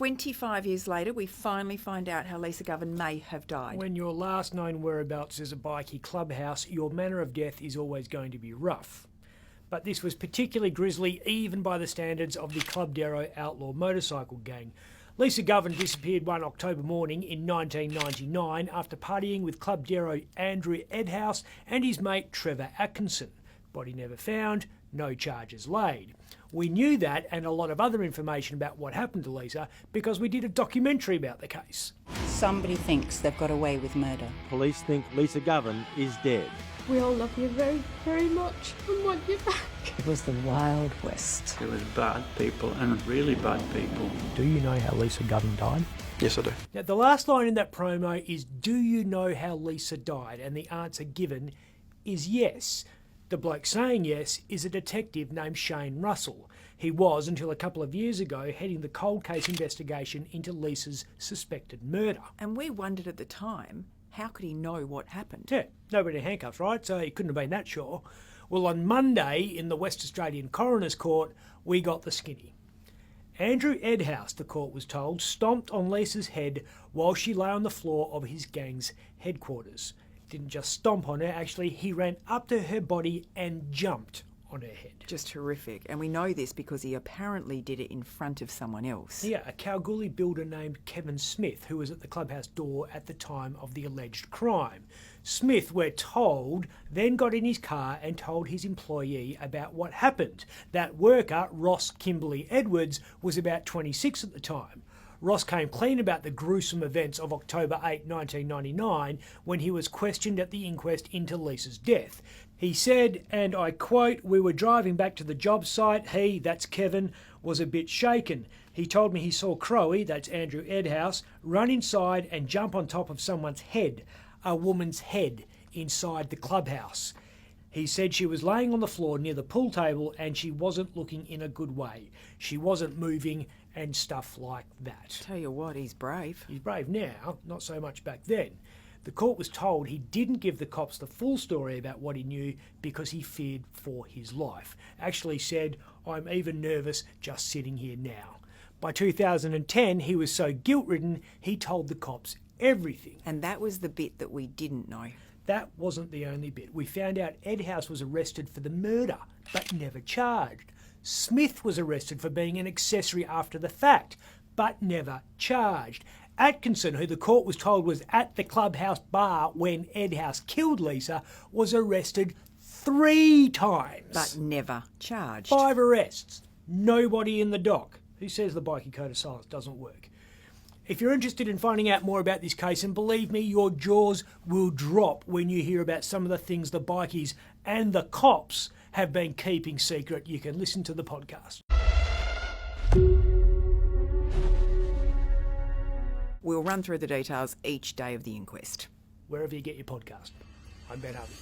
25 years later, we finally find out how Lisa Govan may have died. When your last known whereabouts is a bikie clubhouse, your manner of death is always going to be rough. But this was particularly grisly even by the standards of the Club Darrow outlaw motorcycle gang. Lisa Govan disappeared one October morning in 1999 after partying with Club Darrow Andrew Edhouse and his mate Trevor Atkinson. Body never found, no charges laid. We knew that and a lot of other information about what happened to Lisa because we did a documentary about the case. Somebody thinks they've got away with murder. Police think Lisa Govan is dead. We all love you very, very much and want you back. It was the Wild West. There was bad people and really bad people. Do you know how Lisa Govan died? Yes, I do. Now, the last line in that promo is, do you know how Lisa died? And the answer given is yes. The bloke saying yes is a detective named Shane Russell. He was, until a couple of years ago, heading the cold case investigation into Lisa's suspected murder. And we wondered at the time, how could he know what happened? Yeah, nobody in handcuffs, right? So he couldn't have been that sure. Well, on Monday, in the West Australian Coroner's Court, we got the skinny. Andrew Edhouse, the court was told, stomped on Lisa's head while she lay on the floor of his gang's headquarters. Didn't just stomp on her, actually, he ran up to her body and jumped on her head. Just horrific. And we know this because he apparently did it in front of someone else. Yeah, a Kalgoorlie builder named Kevin Smith, who was at the clubhouse door at the time of the alleged crime. Smith, we're told, then got in his car and told his employee about what happened. That worker, Ross Kimberley Edwards, was about 26 at the time. Ross came clean about the gruesome events of October 8, 1999, when he was questioned at the inquest into Lisa's death. He said, and I quote, "We were driving back to the job site. He," that's Kevin, "was a bit shaken. He told me he saw Crowe," that's Andrew Edhouse, "run inside and jump on top of someone's head, a woman's head, inside the clubhouse. He said she was laying on the floor near the pool table and she wasn't looking in a good way. She wasn't moving and stuff like that." Tell you what, he's brave. He's brave now, not so much back then. The court was told he didn't give the cops the full story about what he knew because he feared for his life. Actually said, "I'm even nervous just sitting here now." By 2010, he was so guilt-ridden, he told the cops everything. And that was the bit that we didn't know. That wasn't the only bit. We found out Edhouse was arrested for the murder, but never charged. Smith was arrested for being an accessory after the fact, but never charged. Atkinson, who the court was told was at the clubhouse bar when Edhouse killed Lisa, was arrested 3 times. But never charged. 5 arrests. Nobody in the dock. Who says the bikie code of silence doesn't work? If you're interested in finding out more about this case, and believe me, your jaws will drop when you hear about some of the things the bikies and the cops have been keeping secret, you can listen to the podcast. We'll run through the details each day of the inquest. Wherever you get your podcast. I'm Ben Harvey.